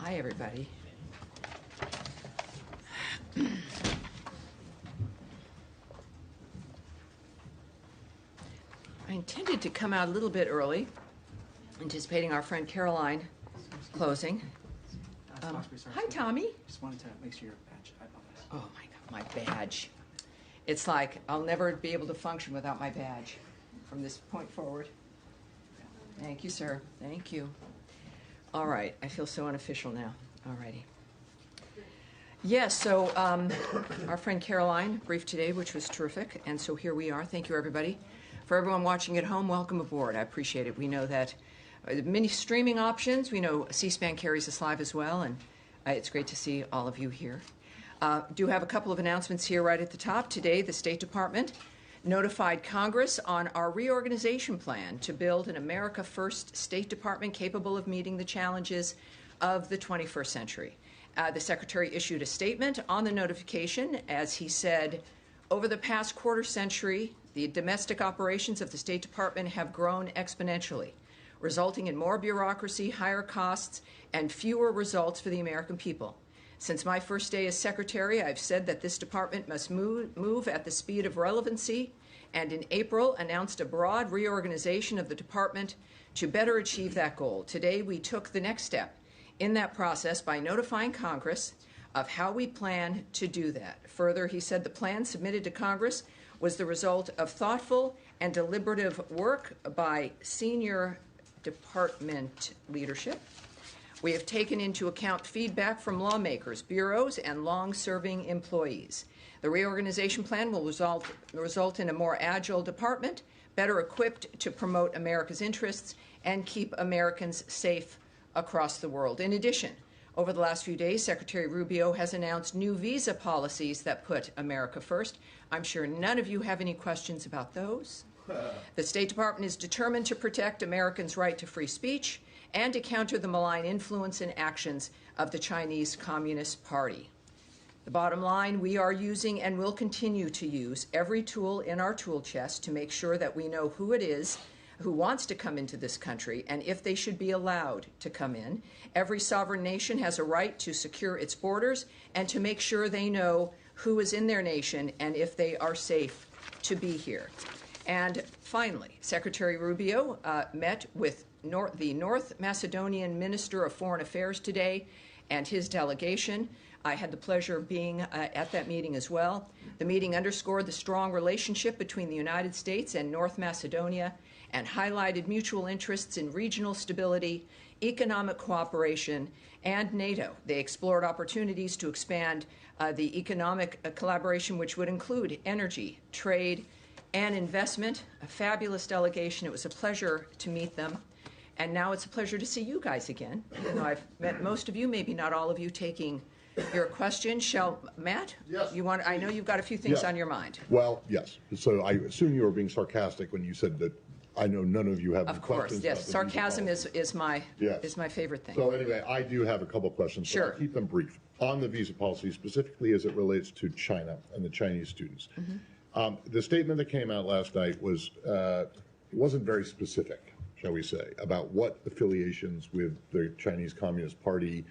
Hi, everybody. I intended to come out a little bit early, anticipating our friend Caroline closing. Hi, Tommy. Just wanted to make sure your badge. I apologize. Oh, my God, my badge. It's like I'll never be able to function without my badge from this point forward. Thank you, sir. Thank you. All right. I feel so unofficial now. All righty. Yes, so our friend Caroline briefed today, which was terrific. And so here we are. Thank you, everybody. For everyone watching at home, welcome aboard. I appreciate it. We know that many streaming options. We know C-SPAN carries us live as well, and it's great to see all of you here. Do have a couple of announcements here right at the top. Today, the State Department notified Congress on our reorganization plan to build an America First State Department capable of meeting the challenges of the 21st century. The Secretary issued a statement on the notification as he said, over the past quarter century, the domestic operations of the State Department have grown exponentially, resulting in more bureaucracy, higher costs, and fewer results for the American people. Since my first day as Secretary, I've said that this department must move at the speed of relevancy, and in April announced a broad reorganization of the department to better achieve that goal. Today, we took the next step in that process by notifying Congress of how we plan to do that. Further, he said the plan submitted to Congress was the result of thoughtful and deliberative work by senior department leadership. We have taken into account feedback from lawmakers, bureaus, and long-serving employees. The reorganization plan will result in a more agile department, better equipped to promote America's interests and keep Americans safe across the world. In addition, over the last few days, Secretary Rubio has announced new visa policies that put America first. I'm sure none of you have any questions about those. The State Department is determined to protect Americans' right to free speech and to counter the malign influence and actions of the Chinese Communist Party. The bottom line, we are using and will continue to use every tool in our tool chest to make sure that we know who it is who wants to come into this country and if they should be allowed to come in. Every sovereign nation has a right to secure its borders and to make sure they know who is in their nation and if they are safe to be here. And finally, Secretary Rubio met with the North Macedonian Minister of Foreign Affairs today and his delegation. I had the pleasure of being at that meeting as well. The meeting underscored the strong relationship between the United States and North Macedonia and highlighted mutual interests in regional stability, economic cooperation, and NATO. They explored opportunities to expand the economic collaboration, which would include energy, trade, and investment. A fabulous delegation. It was a pleasure to meet them. And now it's a pleasure to see you guys again. Even though I've met most of you, maybe not all of you, taking your question. Matt? Yes. I know you've got a few things on your mind. Well, yes. So I assume you were being sarcastic when you said that I know none of you have any questions. Of course, yes. Sarcasm is my favorite thing. So anyway, I do have a couple of questions. Sure. But I'll keep them brief. On the visa policy, specifically as it relates to China and the Chinese students. Mm-hmm. The statement that came out last night was, it wasn't very specific, shall we say, about what affiliations with the Chinese Communist Party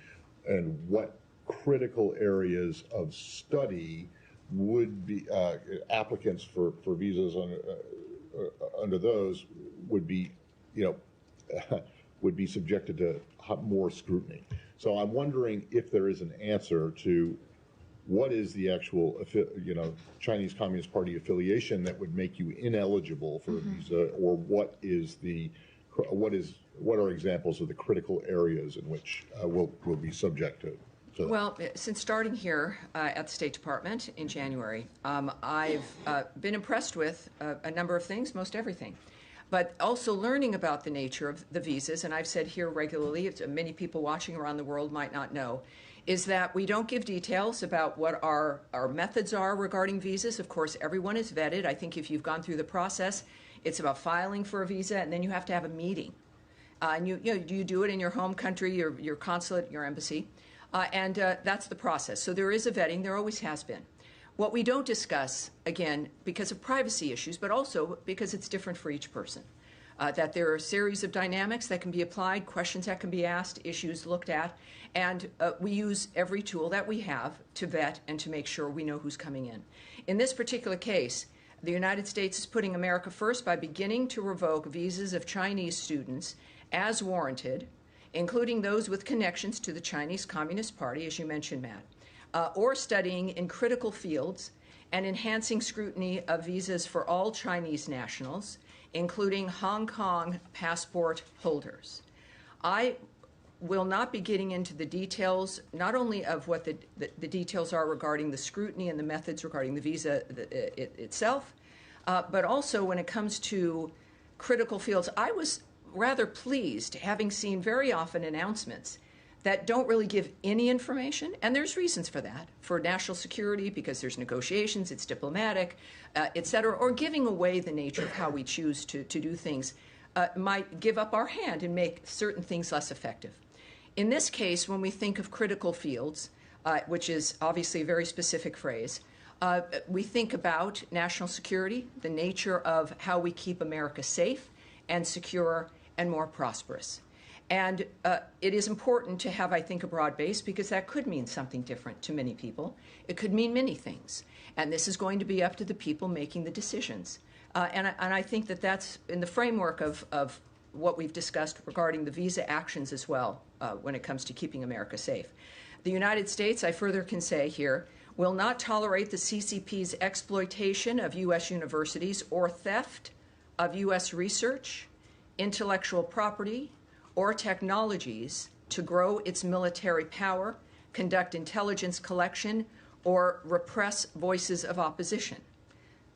and what critical areas of study would be applicants for visas under those would be, would be subjected to more scrutiny. So I'm wondering if there is an answer to what is the actual, Chinese Communist Party affiliation that would make you ineligible for a visa, or what are examples of the critical areas in which we'll be subject to? Well, since starting here at the State Department in January, I've been impressed with a number of things, most everything, but also learning about the nature of the visas, and I've said here regularly, many people watching around the world might not know, is that we don't give details about what our methods are regarding visas. Of course, everyone is vetted. I think if you've gone through the process, it's about filing for a visa, and then you have to have a meeting. And you do it in your home country, your consulate, your embassy. And that's the process. So there is a vetting. There always has been. What we don't discuss, again, because of privacy issues, but also because it's different for each person, that there are a series of dynamics that can be applied, questions that can be asked, issues looked at, and we use every tool that we have to vet and to make sure we know who's coming in. In this particular case, the United States is putting America first by beginning to revoke visas of Chinese students as warranted, including those with connections to the Chinese Communist Party, as you mentioned, Matt, or studying in critical fields, and enhancing scrutiny of visas for all Chinese nationals, including Hong Kong passport holders. I will not be getting into the details, not only of what the details are regarding the scrutiny and the methods regarding the visa itself, but also when it comes to critical fields. I was rather pleased, having seen very often announcements that don't really give any information, and there's reasons for that, for national security, because there's negotiations, it's diplomatic, et cetera, or giving away the nature of how we choose to do things might give up our hand and make certain things less effective. In this case, when we think of critical fields, which is obviously a very specific phrase, we think about national security, the nature of how we keep America safe and secure and more prosperous. And it is important to have, I think, a broad base, because that could mean something different to many people. It could mean many things. And this is going to be up to the people making the decisions. And I think that that's in the framework of what we've discussed regarding the visa actions as well when it comes to keeping America safe. The United States, I further can say here, will not tolerate the CCP's exploitation of U.S. universities or theft of U.S. research, intellectual property, or technologies to grow its military power, conduct intelligence collection, or repress voices of opposition.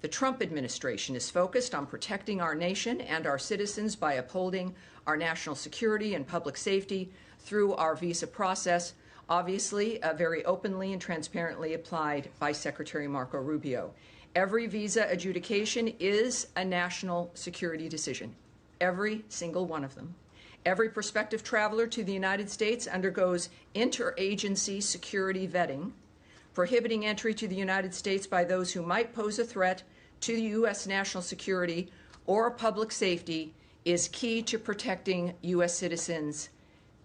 The Trump administration is focused on protecting our nation and our citizens by upholding our national security and public safety through our visa process, obviously very openly and transparently applied by Secretary Marco Rubio. Every visa adjudication is a national security decision, every single one of them. Every prospective traveler to the United States undergoes interagency security vetting, prohibiting entry to the United States by those who might pose a threat to the U.S. national security or public safety is key to protecting U.S. citizens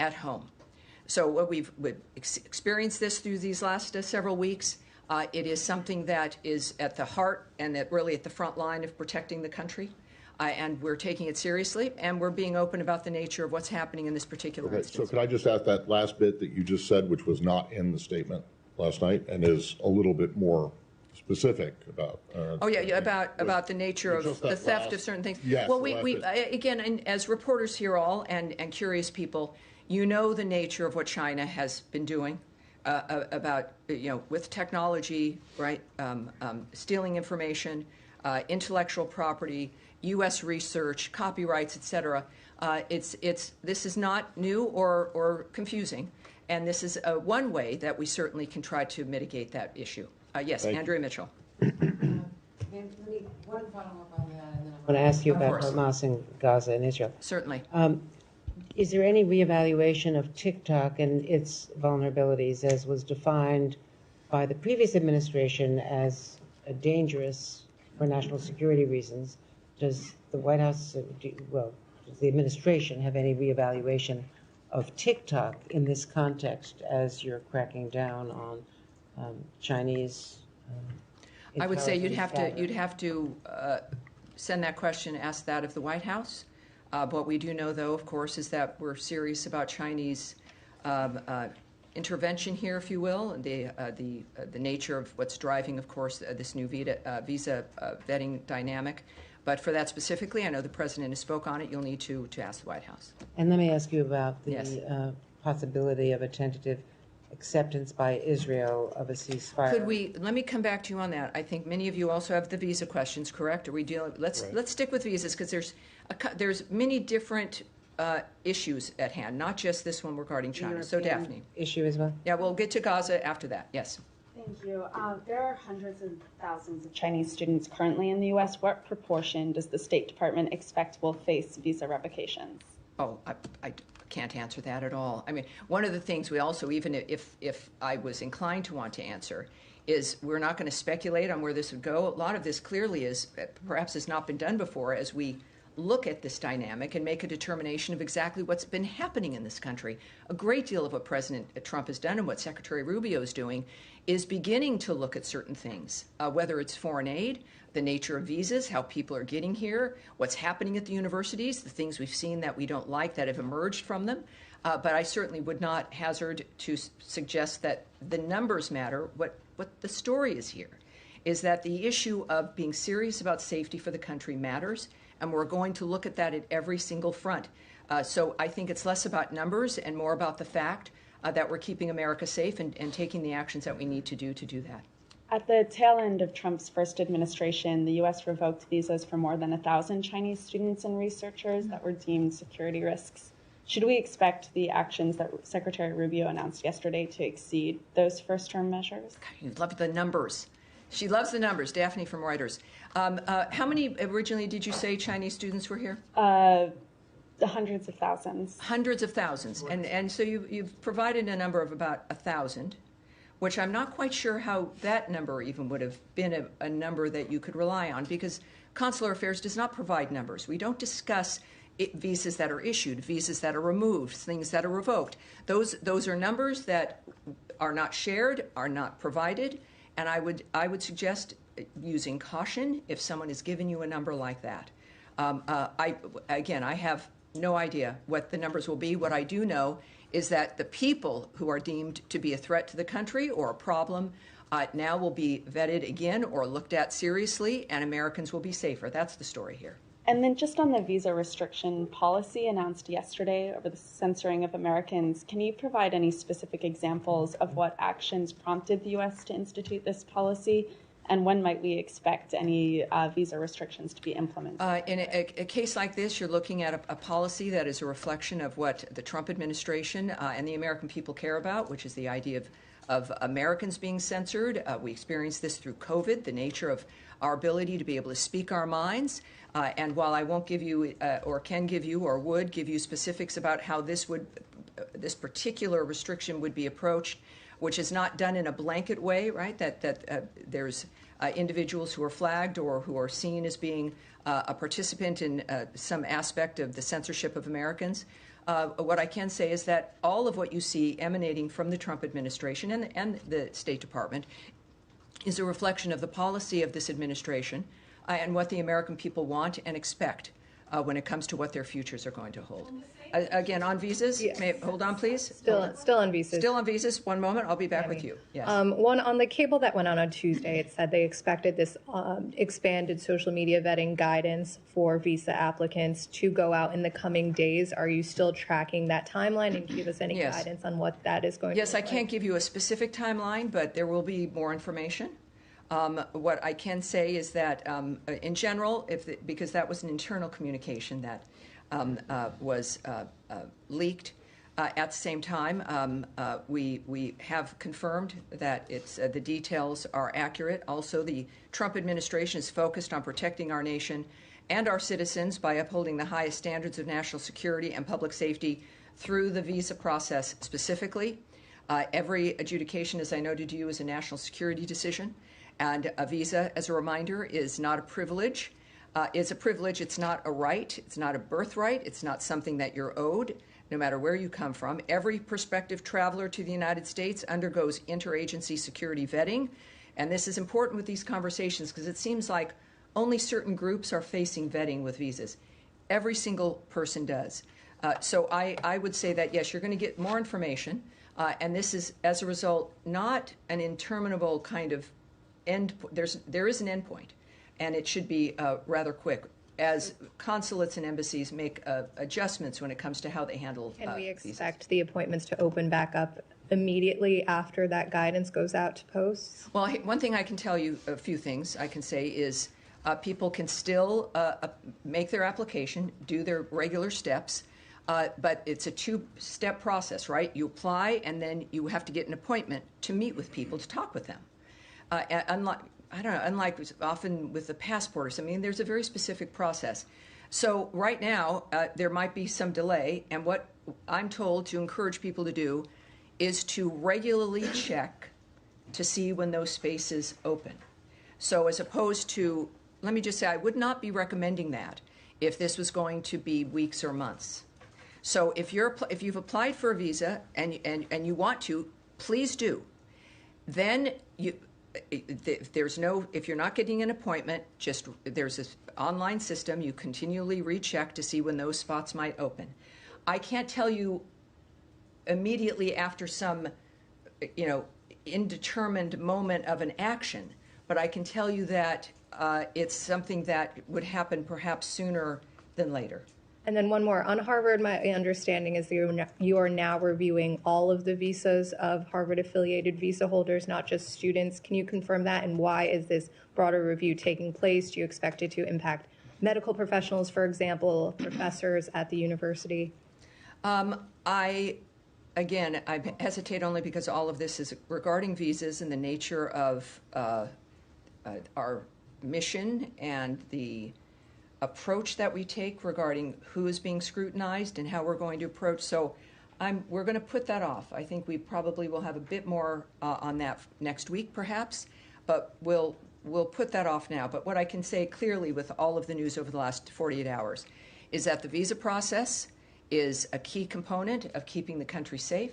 at home. So we've experienced this through these last several weeks. It is something that is at the heart and really at the front line of protecting the country. And we're taking it seriously, and we're being open about the nature of what's happening in this particular instance. So could I just ask that last bit that you just said, which was not in the statement last night, and is a little bit more specific about... about the nature of the theft of certain things. Yes. Well, again, and as reporters here all, and curious people, you know the nature of what China has been doing about, with technology, right, stealing information, intellectual property, U.S. research, copyrights, et cetera. This is not new or confusing, and this is one way that we certainly can try to mitigate that issue. Yes, Andrea Mitchell. One follow-up on that, and then I want to ask you about Hamas and Gaza and Israel. Certainly. Is there any reevaluation of TikTok and its vulnerabilities, as was defined by the previous administration as dangerous for national security reasons? Does the White House, does the administration have any reevaluation of TikTok in this context as you're cracking down on Chinese? I would say you'd have to send that question, ask that of the White House. What we do know, though, of course, is that we're serious about Chinese intervention here, if you will, and the nature of what's driving, of course, this new visa vetting dynamic. But for that specifically, I know the President has spoke on it. You'll need to ask the White House. And let me ask you about the possibility of a tentative acceptance by Israel of a ceasefire. Let me come back to you on that. I think many of you also have the visa questions, correct? Are we dealing? Let's stick with visas, because there's many different issues at hand, not just this one regarding China. So Daphne. Issue as well? Yeah, we'll get to Gaza after that. Yes. Thank you. There are hundreds of thousands of Chinese students currently in the U.S. What proportion does the State Department expect will face visa revocations? Oh, I can't answer that at all. I mean, one of the things we also, even if I was inclined to want to answer, is we're not going to speculate on where this would go. A lot of this clearly is, perhaps has not been done before, as we look at this dynamic and make a determination of exactly what's been happening in this country. A great deal of what President Trump has done and what Secretary Rubio is doing is beginning to look at certain things, whether it's foreign aid, the nature of visas, how people are getting here, what's happening at the universities, the things we've seen that we don't like that have emerged from them. But I certainly would not hazard to suggest that the numbers matter. What the story is here is that the issue of being serious about safety for the country matters, and we're going to look at that at every single front. So I think it's less about numbers and more about the fact that we're keeping America safe and taking the actions that we need to do that. At the tail end of Trump's first administration, the U.S. revoked visas for more than 1,000 Chinese students and researchers that were deemed security risks. Should we expect the actions that Secretary Rubio announced yesterday to exceed those first-term measures? God, you love the numbers. She loves the numbers, Daphne from Reuters. How many originally did you say Chinese students were here? The hundreds of thousands. Hundreds of thousands. And so you've provided a number of about 1,000, which I'm not quite sure how that number even would have been a number that you could rely on, because Consular Affairs does not provide numbers. We don't discuss visas that are issued, visas that are removed, things that are revoked. Those are numbers that are not shared, are not provided, and I would suggest using caution if someone is giving you a number like that. I have no idea what the numbers will be. What I do know is that the people who are deemed to be a threat to the country or a problem now will be vetted again or looked at seriously, and Americans will be safer. That's the story here. And then just on the visa restriction policy announced yesterday over the censoring of Americans, can you provide any specific examples of what actions prompted the U.S. to institute this policy? And when might we expect any visa restrictions to be implemented? In a case like this, you're looking at a policy that is a reflection of what the Trump administration and the American people care about, which is the idea of Americans being censored. We experienced this through COVID, the nature of our ability to be able to speak our minds. And while I won't give you or can give you or would give you specifics about how this particular restriction would be approached, which is not done in a blanket way, right? That there's individuals who are flagged or who are seen as being a participant in some aspect of the censorship of Americans. What I can say is that all of what you see emanating from the Trump administration and the State Department is a reflection of the policy of this administration and what the American people want and expect when it comes to what their futures are going to hold. Again, on visas, Yes. hold on, please. Still on visas. Still on visas. One moment, I'll be back with you. Yes. One on the cable that went out on Tuesday, it said they expected this expanded social media vetting guidance for visa applicants to go out in the coming days. Are you still tracking that timeline, and can you give us any Yes. guidance on what that is going to Yes, look I can't give you a specific timeline, but there will be more information. What I can say is that, in general, because that was an internal communication that was leaked, at the same time, we have confirmed that the details are accurate. Also, the Trump administration is focused on protecting our nation and our citizens by upholding the highest standards of national security and public safety through the visa process specifically. Every adjudication, as I noted to you, is a national security decision. And a visa, as a reminder, is not a privilege. It's a privilege. It's not a right. It's not a birthright. It's not something that you're owed, no matter where you come from. Every prospective traveler to the United States undergoes interagency security vetting. And this is important with these conversations because it seems like only certain groups are facing vetting with visas. Every single person does. So I would say that, yes, you're going to get more information. And this is, as a result, not an interminable kind of end. There is an end point, and it should be rather quick as consulates and embassies make adjustments when it comes to how they handle Can we visas. expect the appointments to open back up immediately after that guidance goes out to posts? Well, one thing I can tell you, a few things I can say is people can still make their application, do their regular steps, but it's a two-step process, right? You apply, and then you have to get an appointment to meet with people, to talk with them. Unlike often with the passport or something, there's a very specific process. So right now, there might be some delay, and what I'm told to encourage people to do is to regularly check to see when those spaces open. So as opposed to, let me just say, I would not be recommending that if this was going to be weeks or months. So if you've applied for a visa and you want to, please do. Then if you're not getting an appointment, there's this online system. You continually recheck to see when those spots might open. I can't tell you immediately after some, indeterminate moment of an action, but I can tell you that it's something that would happen perhaps sooner than later. And then one more. On Harvard, my understanding is you are now reviewing all of the visas of Harvard-affiliated visa holders, not just students. Can you confirm that? And why is this broader review taking place? Do you expect it to impact medical professionals, for example, professors at the university? I hesitate only because all of this is regarding visas and the nature of our mission and the approach that we take regarding who is being scrutinized and how we're going to approach. So we're going to put that off. I think we probably will have a bit more on that next week, perhaps, but we'll put that off now. But what I can say clearly with all of the news over the last 48 hours is that the visa process is a key component of keeping the country safe.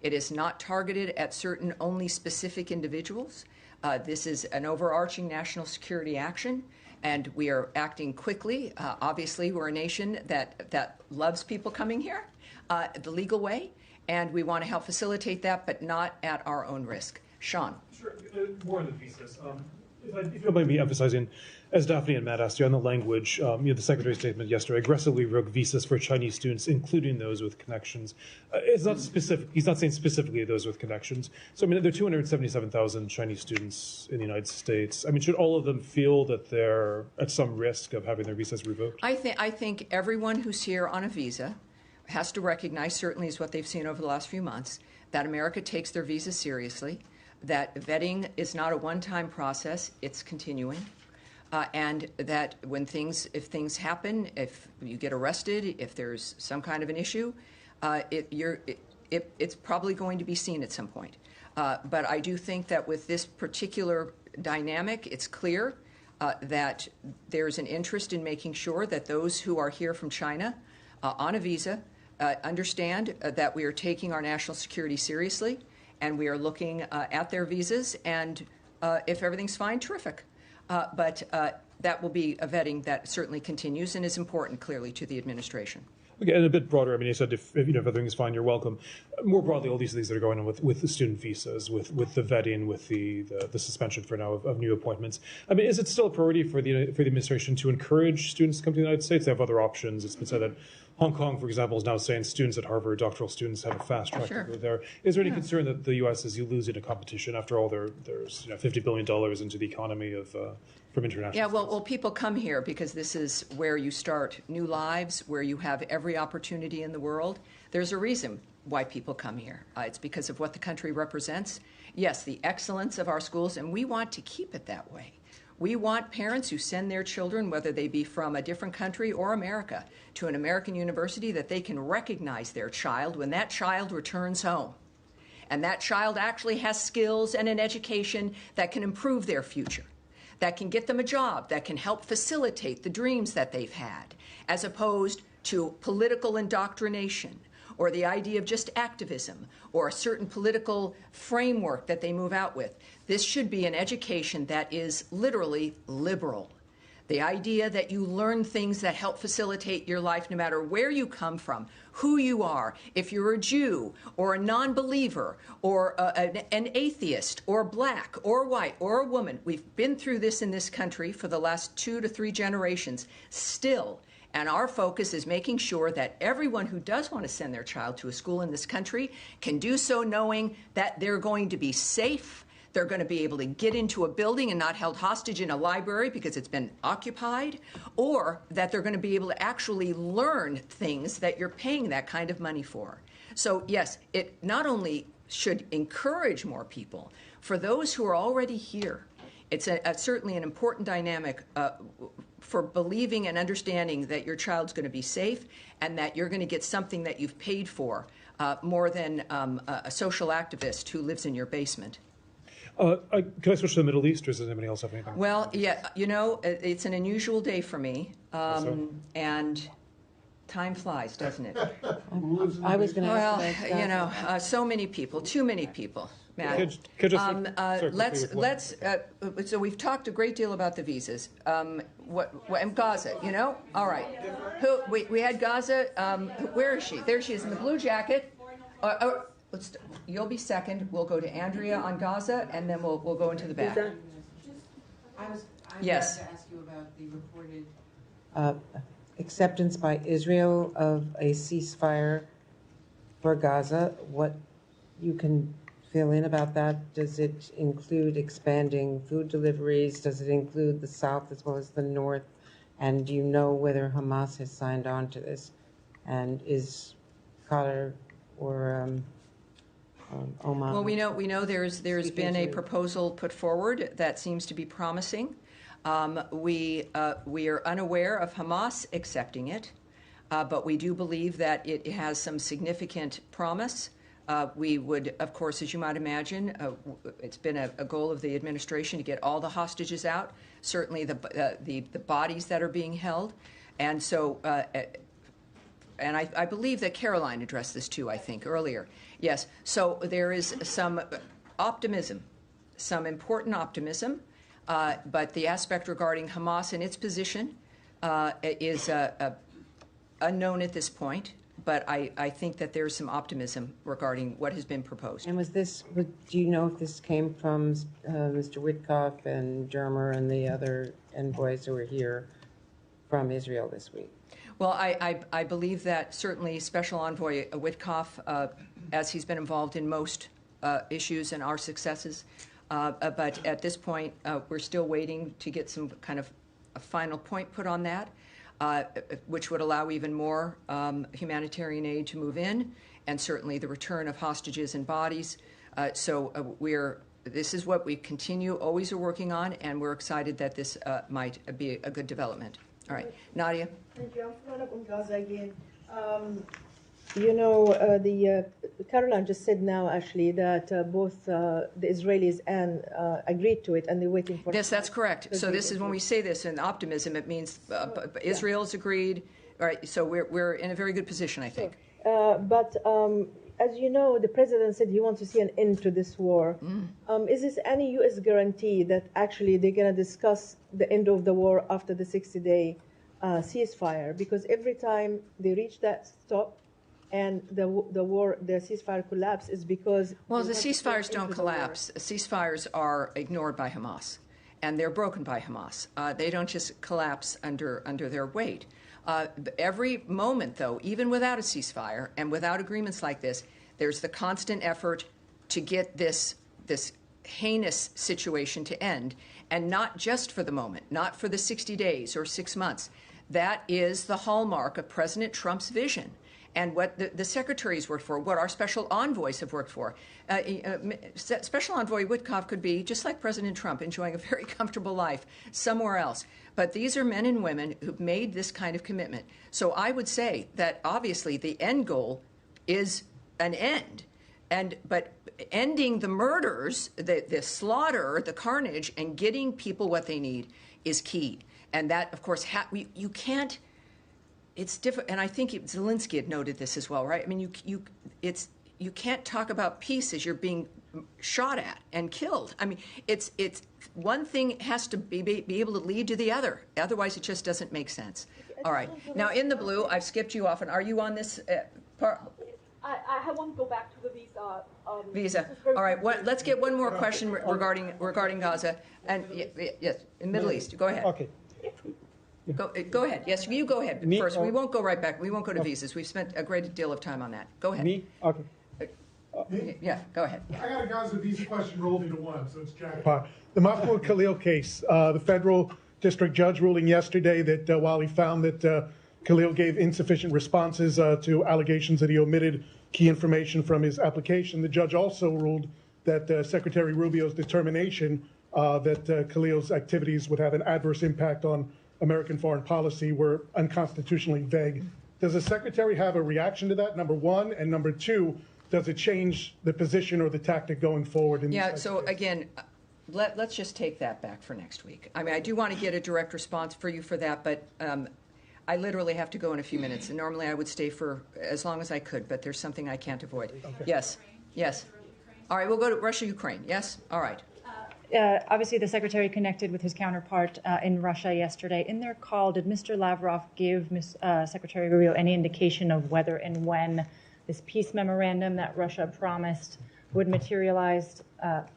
It is not targeted at certain only specific individuals. This is an overarching national security action, and we are acting quickly. Obviously, we're a nation that loves people coming here the legal way, and we want to help facilitate that, but not at our own risk. Sean. Sure. More on the visas. If you don't mind me emphasizing, as Daphne and Matt asked you on the language, the Secretary's statement yesterday aggressively revoked visas for Chinese students, including those with connections. It's not specific. He's not saying specifically those with connections. So, there are 277,000 Chinese students in the United States. Should all of them feel that they're at some risk of having their visas revoked? I think everyone who's here on a visa has to recognize, certainly is what they've seen over the last few months, that America takes their visas seriously, that vetting is not a one-time process, it's continuing. And that if things happen, if you get arrested, if there's some kind of an issue, it's probably going to be seen at some point. But I do think that with this particular dynamic, it's clear that there's an interest in making sure that those who are here from China on a visa understand that we are taking our national security seriously, and we are looking at their visas, and if everything's fine, terrific. But that will be a vetting that certainly continues and is important, clearly, to the administration. Okay, and a bit broader, you said if everything is fine, you're welcome. More broadly, all these things that are going on with the student visas, with the vetting, with the suspension for now of new appointments. Is it still a priority for the administration to encourage students to come to the United States? They have other options. It's been said that Hong Kong, for example, is now saying students at Harvard, doctoral students, have a fast track to go there. Is there any concern that the U.S. is losing a competition? After all, there's $50 billion into the economy from international. Yeah, well, people come here because this is where you start new lives, where you have every opportunity in the world. There's a reason why people come here. It's because of what the country represents. Yes, the excellence of our schools, and we want to keep it that way. We want parents who send their children, whether they be from a different country or America, to an American university, that they can recognize their child when that child returns home. And that child actually has skills and an education that can improve their future, that can get them a job, that can help facilitate the dreams that they've had, as opposed to political indoctrination or the idea of just activism or a certain political framework that they move out with. This should be an education that is literally liberal. The idea that you learn things that help facilitate your life no matter where you come from, who you are, if you're a Jew or a non-believer or an atheist or black or white or a woman. We've been through this in this country for the last 2 to 3 generations still. And our focus is making sure that everyone who does want to send their child to a school in this country can do so knowing that they're going to be safe. They're going to be able to get into a building and not held hostage in a library because it's been occupied, or that they're going to be able to actually learn things that you're paying that kind of money for. So, yes, it not only should encourage more people, for those who are already here, it's certainly an important dynamic for believing and understanding that your child's going to be safe and that you're going to get something that you've paid for more than a social activist who lives in your basement. Can I switch to the Middle East, or does anybody else have anything? Well, yeah, you know, it's an unusual day for me, and time flies, doesn't it? I was going to Well, ask about you know, so many people, too many people. Matt. So we've talked a great deal about the visas. And Gaza, you know? All right. We had Gaza. Where is she? There she is in the blue jacket. You'll be second. We'll go to Andrea on Gaza, and then we'll go into the back. I was Yes. to ask you about the reported acceptance by Israel of a ceasefire for Gaza. What you can fill in about that? Does it include expanding food deliveries? Does it include the South as well as the North? And do you know whether Hamas has signed on to this? And is Qatar or Oman? Well, we know there's been a proposal put forward that seems to be promising. We are unaware of Hamas accepting it, but we do believe that it has some significant promise. We would, of course, as you might imagine, it's been a goal of the administration to get all the hostages out, certainly the bodies that are being held. And so, and I believe that Caroline addressed this too, I think, earlier. Yes, so there is some optimism, some important optimism, but the aspect regarding Hamas and its position is unknown at this point. But I think that there's some optimism regarding what has been proposed. And was this, do you know if this came from Mr. Witkoff and Dermer and the other envoys who were here from Israel this week? Well, I believe that certainly Special Envoy Witkoff, as he's been involved in most issues and our successes, but at this point, we're still waiting to get some kind of a final point put on that. Which would allow even more humanitarian aid to move in, and certainly the return of hostages and bodies. This is what we continue, always are working on, and we're excited that this might be a good development. All right, Nadia. Thank you. I'm following up on Gaza again. You know, Caroline just said now, actually, that both the Israelis and agreed to it, and they're waiting for. Yes, that's correct. So this is when we say this in optimism, it means Israel's agreed. All right, so we're in a very good position, I think. But as you know, the president said he wants to see an end to this war. Is this any U.S. guarantee that actually they're going to discuss the end of the war after the 60-day ceasefire? Because every time they reach that stop, and the ceasefire collapse is because... Well, the ceasefires don't collapse. Ceasefires are ignored by Hamas, and they're broken by Hamas. They don't just collapse under their weight. Every moment, though, even without a ceasefire and without agreements like this, there's the constant effort to get this heinous situation to end, and not just for the moment, not for the 60 days or 6 months. That is the hallmark of President Trump's vision. And what the secretaries worked for, what our special envoys have worked for. Special Envoy Witkoff could be, just like President Trump, enjoying a very comfortable life somewhere else. But these are men and women who've made this kind of commitment. So I would say that obviously the end goal is an end. But ending the murders, the slaughter, the carnage, and getting people what they need is key. And that, of course, you can't. It's different, and I think Zelensky had noted this as well, right? I mean, you can't talk about peace as you're being shot at and killed. I mean, it's one thing has to be able to lead to the other. Otherwise, it just doesn't make sense. All right. Now, in the blue, I've skipped you off, and are you on this part? I want to go back to the visa. Visa. All right. Let's get one more question regarding Gaza and yes, in Middle East. Go ahead. Okay. Go ahead. Yes, you go ahead first. We won't go right back. We won't go to visas. We've spent a great deal of time on that. Go ahead. Me? Okay. Yeah, go ahead. Yeah. I got a Gaza visa question rolled into one, so it's Jack. The Mahmoud Khalil case, the federal district judge ruling yesterday that while he found that Khalil gave insufficient responses to allegations that he omitted key information from his application, the judge also ruled that Secretary Rubio's determination that Khalil's activities would have an adverse impact on American foreign policy were unconstitutionally vague. Does the Secretary have a reaction to that, number one? And number two, does it change the position or the tactic going forward? Yeah, so again, let's just take that back for next week. I mean, I do want to get a direct response for you for that, but I literally have to go in a few minutes. And normally I would stay for as long as I could, but there's something I can't avoid. Okay. Yes. Yes. All right, we'll go to Russia, Ukraine. Yes? All right. Obviously, the Secretary connected with his counterpart in Russia yesterday. In their call, did Mr. Lavrov give Secretary Rubio any indication of whether and when this peace memorandum that Russia promised would materialize?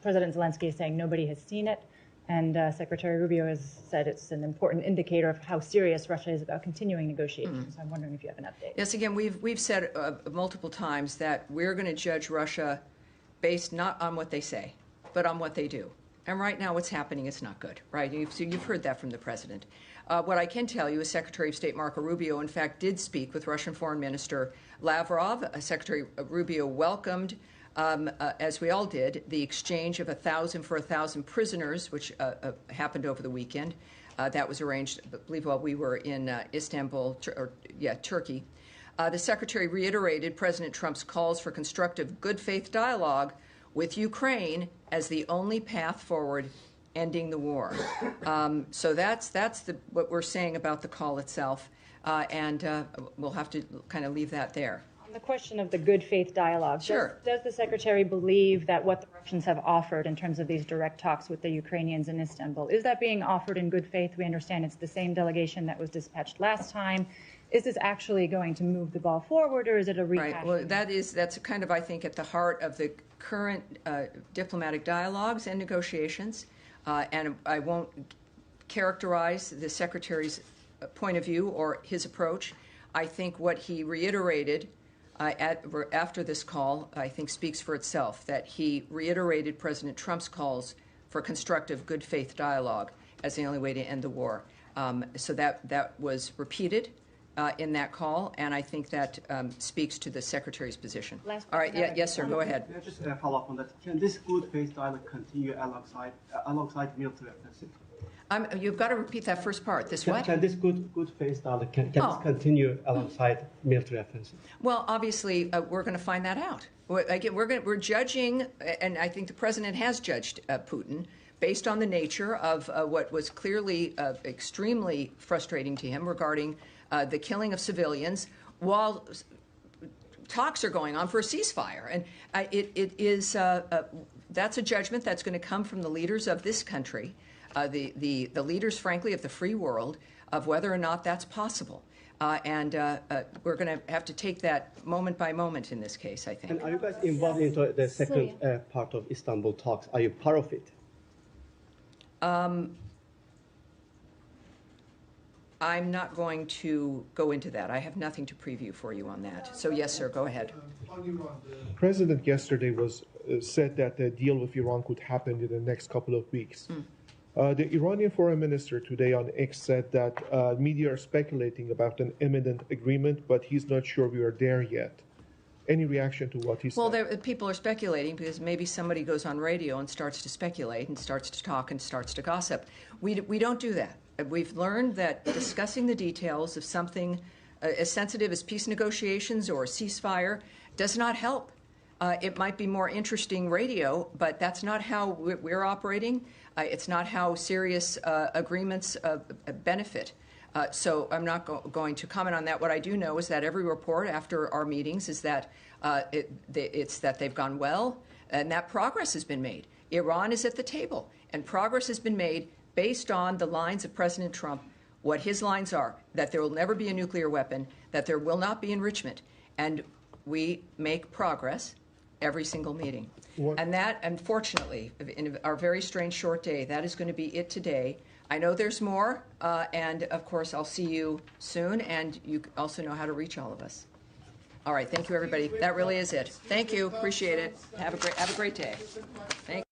President Zelensky is saying nobody has seen it, and Secretary Rubio has said it's an important indicator of how serious Russia is about continuing negotiations. So I'm wondering if you have an update. Yes, again, we've said multiple times that we're going to judge Russia based not on what they say, but on what they do. And right now what's happening is not good, right? You've heard that from the president. What I can tell you is Secretary of State Marco Rubio, in fact, did speak with Russian Foreign Minister Lavrov. Secretary Rubio welcomed, as we all did, the exchange of 1,000 for 1,000 prisoners, which happened over the weekend. That was arranged, I believe, while we were in Istanbul, Turkey. The Secretary reiterated President Trump's calls for constructive, good faith dialogue with Ukraine as the only path forward ending the war. So that's what we're saying about the call itself, and we'll have to kind of leave that there. On the question of the good faith dialogue, sure. Does the Secretary believe that what the Russians have offered in terms of these direct talks with the Ukrainians in Istanbul, is that being offered in good faith? We understand it's the same delegation that was dispatched last time. Is this actually going to move the ball forward, or is it a rehash? Right. Well, that's kind of, I think, at the heart of the current diplomatic dialogues and negotiations. And I won't characterize the Secretary's point of view or his approach. I think what he reiterated after this call, I think, speaks for itself, that he reiterated President Trump's calls for constructive, good faith dialogue as the only way to end the war. So that was repeated in that call, and I think that speaks to the Secretary's position. All right, yes, sir, go ahead. Can I just follow up on that? Can this good faith dialogue continue alongside military offensive? You've got to repeat that first part. Can this good faith dialogue this continue alongside military offensive? Well, obviously, we're going to find that out. Again, we're judging, and I think the president has judged Putin based on the nature of what was clearly extremely frustrating to him regarding the killing of civilians while talks are going on for a ceasefire. And that's a judgment that's going to come from the leaders of this country, the leaders, frankly, of the free world, of whether or not that's possible. And we're going to have to take that moment by moment in this case, I think. And are you guys involved into the second part of Istanbul talks? Are you part of it? I'm not going to go into that. I have nothing to preview for you on that. So yes, sir, go ahead. The president yesterday said that the deal with Iran could happen in the next couple of weeks. The Iranian foreign minister today on X said that media are speculating about an imminent agreement, but he's not sure we are there yet. Any reaction to what he said? Well, people are speculating because maybe somebody goes on radio and starts to speculate and starts to talk and starts to gossip. We don't do that. We've learned that discussing the details of something as sensitive as peace negotiations or a ceasefire does not help. It might be more interesting radio, but that's not how we're operating. It's not how serious agreements benefit. So I'm not going to comment on that. What I do know is that every report after our meetings is that it's that they've gone well and that progress has been made. Iran is at the table, and progress has been made based on the lines of President Trump, what his lines are, that there will never be a nuclear weapon, that there will not be enrichment. And we make progress every single meeting. And that, unfortunately, in our very strange short day, that is going to be it today. I know there's more, and of course I'll see you soon, and you also know how to reach all of us. All right, thank you, everybody. That really is it. Thank you. Appreciate it. Have a great day. Thank you.